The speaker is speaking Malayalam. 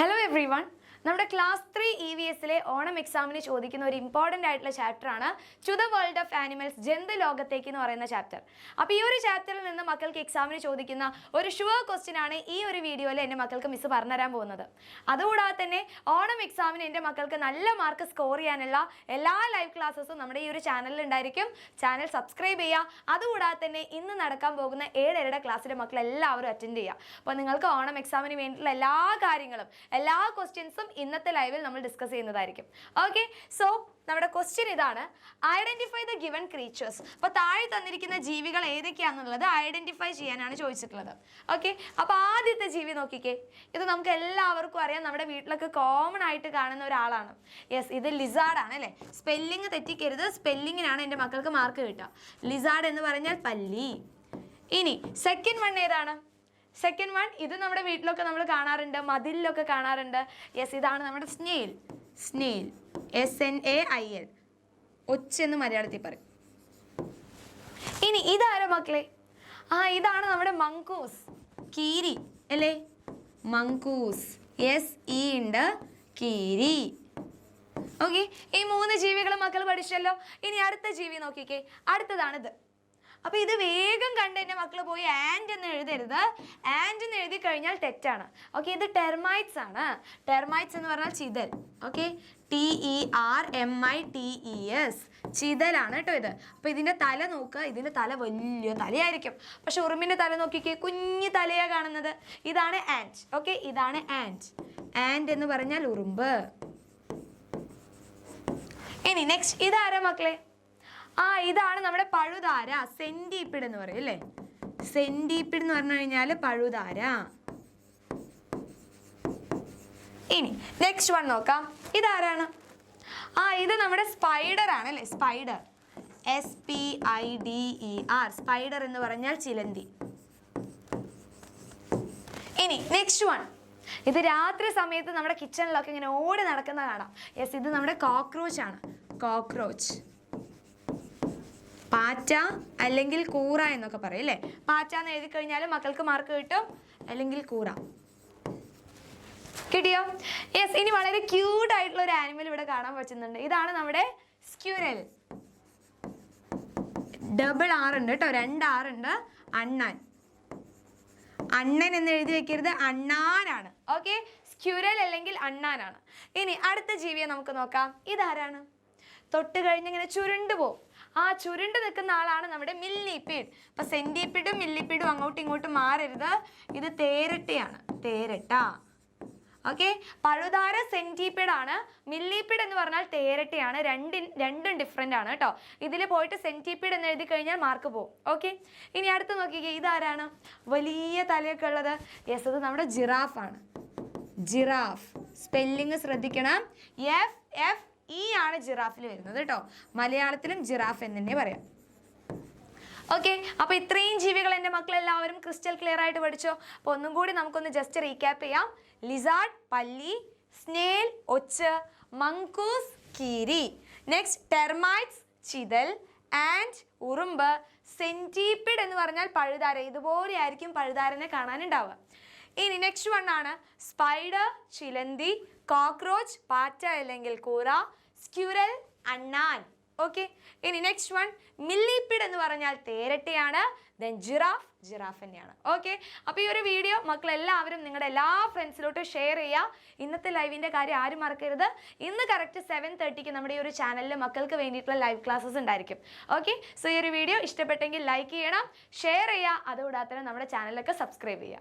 Hello everyone. നമ്മുടെ ക്ലാസ് 3 EVSലെ ഓണം എക്സാമിന് ചോദിക്കുന്ന ഒരു ഇമ്പോർട്ടൻ്റ് ആയിട്ടുള്ള ചാപ്റ്ററാണ് to the world of animals ജന്തു ലോകത്തേക്ക് എന്ന് പറയുന്ന ചാപ്റ്റർ. അപ്പോൾ ഈ ഒരു ചാപ്റ്ററിൽ നിന്ന് മക്കൾക്ക് എക്സാമിന് ചോദിക്കുന്ന ഒരു ഷുവർ ക്വസ്റ്റ്യൻ ആണ് ഈ ഒരു വീഡിയോയിൽ എൻ്റെ മക്കൾക്ക് മിസ് പറഞ്ഞുതരാൻ പോകുന്നത്. അതുകൂടാതെ തന്നെ ഓണം എക്സാമിന് എൻ്റെ മക്കൾക്ക് നല്ല മാർക്ക് സ്കോർ ചെയ്യാനുള്ള എല്ലാ ലൈവ് ക്ലാസ്സസും നമ്മുടെ ഈ ഒരു ചാനലിൽ ഉണ്ടായിരിക്കും. ചാനൽ സബ്സ്ക്രൈബ് ചെയ്യുക. അതുകൂടാതെ തന്നെ ഇന്ന് നടക്കാൻ പോകുന്ന 7 ക്ലാസ്സിലെ മക്കൾ എല്ലാവരും അറ്റൻഡ് ചെയ്യുക. അപ്പോൾ നിങ്ങൾക്ക് ഓണം എക്സാമിന് വേണ്ടിയിട്ടുള്ള എല്ലാ കാര്യങ്ങളും എല്ലാ ക്വസ്റ്റ്യൻസും ഇന്നത്തെ ലൈവിൽ നമ്മൾ ഡിസ്കസ് ചെയ്യുന്നതായിരിക്കും. ഓക്കെ, സോ നമ്മുടെ ക്വസ്റ്റ്യൻ ഇതാണ്, ഐഡന്റിഫൈ ദ ഗിവൺ ക്രീച്ചേഴ്സ്. അപ്പോൾ താഴെ തന്നിരിക്കുന്ന ജീവികൾ ഏതൊക്കെയാണെന്നുള്ളത് ഐഡന്റിഫൈ ചെയ്യാനാണ് ചോദിച്ചിട്ടുള്ളത്. ഓക്കെ, അപ്പോൾ ആദ്യത്തെ ജീവി നോക്കിക്കേ. ഇത് നമുക്ക് എല്ലാവർക്കും അറിയാം, നമ്മുടെ വീട്ടിലൊക്കെ കോമൺ ആയിട്ട് കാണുന്ന ഒരാളാണ്. യെസ്, ഇത് ലിസാർഡ് ആണ് അല്ലേ. സ്പെല്ലിങ് തെറ്റിക്കരുത്, സ്പെല്ലിങ്ങിനാണ് എൻ്റെ മക്കൾക്ക് മാർക്ക് കിട്ടുക. ലിസാർഡ് എന്ന് പറഞ്ഞാൽ പല്ലി. ഇനി സെക്കൻഡ് വൺ ഏതാണ്? സെക്കൻഡ് വൺ, ഇത് നമ്മുടെ വീട്ടിലൊക്കെ നമ്മൾ കാണാറുണ്ട്, മതിലിലൊക്കെ കാണാറുണ്ട്. യെസ്, ഇതാണ് നമ്മുടെ സ്നെയിൽ. സ്നെയിൽ, SNAIL, ഒച്ചെന്ന് മലയാളത്തിൽ പറയും. ഇനി ഇതാരോ മക്കളെ? ഇതാണ് നമ്മുടെ മങ്കൂസ്, കീരി അല്ലേ. മങ്കൂസ്, SE ഉണ്ട്, കീരി. ഓക്കെ, ഈ 3 ജീവികൾ മക്കൾ പഠിച്ചല്ലോ. ഇനി അടുത്ത ജീവി നോക്കിക്കേ, അടുത്തതാണിത്. അപ്പോൾ ഇത് വേഗം കണ്ട് എൻ്റെ മക്കൾ പോയി ആൻഡ് എന്ന് എഴുതരുത്. ആൻഡ് എന്ന് എഴുതി കഴിഞ്ഞാൽ തെറ്റാണ്. ഓക്കെ, ഇത് ടെർമൈറ്റ്സ് ആണ്. ടെർമൈറ്റ്സ് എന്ന് പറഞ്ഞാൽ ചിതൽ. ഓക്കെ, TERMITES, ചിതലാണ് കേട്ടോ ഇത്. അപ്പോൾ ഇതിൻ്റെ തല നോക്കുക, ഇതിൻ്റെ തല വലിയ തലയായിരിക്കും. പക്ഷെ ഉറുമ്പിൻ്റെ തല നോക്കിക്കേ, കുഞ്ഞു തലയാണ് കാണുന്നത്. ഇതാണ് ആൻഡ്. ഓക്കെ, ഇതാണ് ആൻഡ്. ആൻഡ് എന്ന് പറഞ്ഞാൽ ഉറുമ്പ്. ഇനി നെക്സ്റ്റ് ഇതാരാ മക്കളെ? ഇതാണ് നമ്മുടെ പഴുതാര, സെന്റിപ്പിഡ് എന്ന് പറയും അല്ലേ. സെന്റിപ്പിഡ് എന്ന് പറഞ്ഞു കഴിഞ്ഞാൽ പഴുതാര. ഇനി നെക്സ്റ്റ് വൺ നോക്കാം, ഇതാരാണ്? ഇത് നമ്മുടെ സ്പൈഡർ ആണ് അല്ലേ. സ്പൈഡർ, SPIDER, സ്പൈഡർ എന്ന് പറഞ്ഞാൽ ചിലന്തി. ഇനി നെക്സ്റ്റ് വൺ, ഇത് രാത്രി സമയത്ത് നമ്മുടെ കിച്ചണിലൊക്കെ ഇങ്ങനെ ഓടി നടക്കുന്ന കാണാം. യെസ്, ഇത് നമ്മുടെ കോക്രോച്ച് ആണ്. കോക്രോച്ച്, പാറ്റ അല്ലെങ്കിൽ കൂറ എന്നൊക്കെ പറയും അല്ലേ. പാറ്റ എന്ന് എഴുതി കഴിഞ്ഞാൽ മക്കൾക്ക് മാർക്ക് കിട്ടും, അല്ലെങ്കിൽ കൂറ. കിട്ടിയോ? യെസ്, ഇനി വളരെ ക്യൂട്ട് ആയിട്ടുള്ള ഒരു ആനിമൽ ഇവിടെ കാണാൻ പറ്റുന്നുണ്ട്. ഇതാണ് നമ്മുടെ സ്ക്യൂരൽ. ഡബിൾ R ഉണ്ട് കേട്ടോ, 2 R ഉണ്ട്. അണ്ണാൻ. അണ്ണൻ എന്ന് എഴുതി വെക്കരുത്, അണ്ണാനാണ്. ഓക്കെ, സ്ക്യൂരൽ അല്ലെങ്കിൽ അണ്ണാനാണ്. ഇനി അടുത്ത ജീവിയെ നമുക്ക് നോക്കാം. ഇതാരാണ്? തൊട്ട് കഴിഞ്ഞിങ്ങനെ ചുരുണ്ട് പോവും. ചുരുണ്ട് നിൽക്കുന്ന ആളാണ് നമ്മുടെ മില്ലിപ്പീഡ്. അപ്പൊ സെന്റിപ്പീഡും മില്ലിപ്പീഡും അങ്ങോട്ടും ഇങ്ങോട്ടും മാറരുത്. ഇത് തേരട്ടയാണ്, തേരട്ട. ഓക്കെ, പഴുതാര സെന്റിപ്പീഡ് ആണ്, മില്ലിപ്പീഡ് എന്ന് പറഞ്ഞാൽ തേരട്ടയാണ്. രണ്ടും ഡിഫറെൻ്റ് ആണ് കേട്ടോ. ഇതിൽ പോയിട്ട് സെന്റിപ്പീഡ് എന്ന് എഴുതി കഴിഞ്ഞാൽ മാർക്ക് പോകും. ഓക്കെ, ഇനി അടുത്ത് നോക്കിക്കേ, ഇതാരാണ്? വലിയ തലയൊക്കെ ഉള്ളത്. യെസ്, ഇത് നമ്മുടെ ജിറാഫാണ്. ജിറാഫ്, സ്പെല്ലിങ് ശ്രദ്ധിക്കണം. FFE ആണ് ജിറാഫിൽ വരുന്നത് കേട്ടോ. മലയാളത്തിലും ജിറാഫ് എന്ന് തന്നെ പറയാം. ഓക്കെ, അപ്പോൾ ഇത്രയും ജീവികൾ എൻ്റെ മക്കളെല്ലാവരും ക്രിസ്റ്റൽ ക്ലിയർ ആയിട്ട് പഠിച്ചോ? അപ്പോൾ ഒന്നും കൂടി നമുക്കൊന്ന് ജസ്റ്റ് റീക്യാപ്പ് ചെയ്യാം. ലിസാർഡ്, പല്ലി. സ്നേൽ, ഒച്ച്. മങ്കൂസ്, കീരി. Next termites, ചിതൽ. ആൻഡ്, ഉറുമ്പ്. സെന്റിപ്പിഡ് എന്ന് പറഞ്ഞാൽ പഴുതാര. ഇതുപോലെ ആയിരിക്കും പഴുതാരനെ കാണാനുണ്ടാവുക. ഇനി നെക്സ്റ്റ് വൺ ആണ് സ്പൈഡർ, ചിലന്തി. കോക്രോച്ച്, പാറ്റ അല്ലെങ്കിൽ കൂറ. സ്ക്യൂരൽ, അണ്ണാൻ. ഓക്കെ, ഇനി നെക്സ്റ്റ് വൺ മില്ലിപ്പിഡ് എന്ന് പറഞ്ഞാൽ തേരട്ടയാണ്. ദെൻ ജിറാഫ്, ജിറാഫ് തന്നെയാണ്. ഓക്കെ, അപ്പോൾ ഈ ഒരു വീഡിയോ മക്കളെല്ലാവരും നിങ്ങളുടെ എല്ലാ ഫ്രണ്ട്സിലോട്ടും ഷെയർ ചെയ്യുക. ഇന്നത്തെ ലൈവിൻ്റെ കാര്യം ആരും മറക്കരുത്. ഇന്ന് കറക്റ്റ് 7:30 നമ്മുടെ ഈ ഒരു ചാനലിൽ മക്കൾക്ക് വേണ്ടിയിട്ടുള്ള ലൈവ് ക്ലാസ്സസ് ഉണ്ടായിരിക്കും. ഓക്കെ, സോ ഈ ഒരു വീഡിയോ ഇഷ്ടപ്പെട്ടെങ്കിൽ ലൈക്ക് ചെയ്യണം, ഷെയർ ചെയ്യുക. അതുകൂടാതെ തന്നെ നമ്മുടെ ചാനലൊക്കെ സബ്സ്ക്രൈബ് ചെയ്യുക.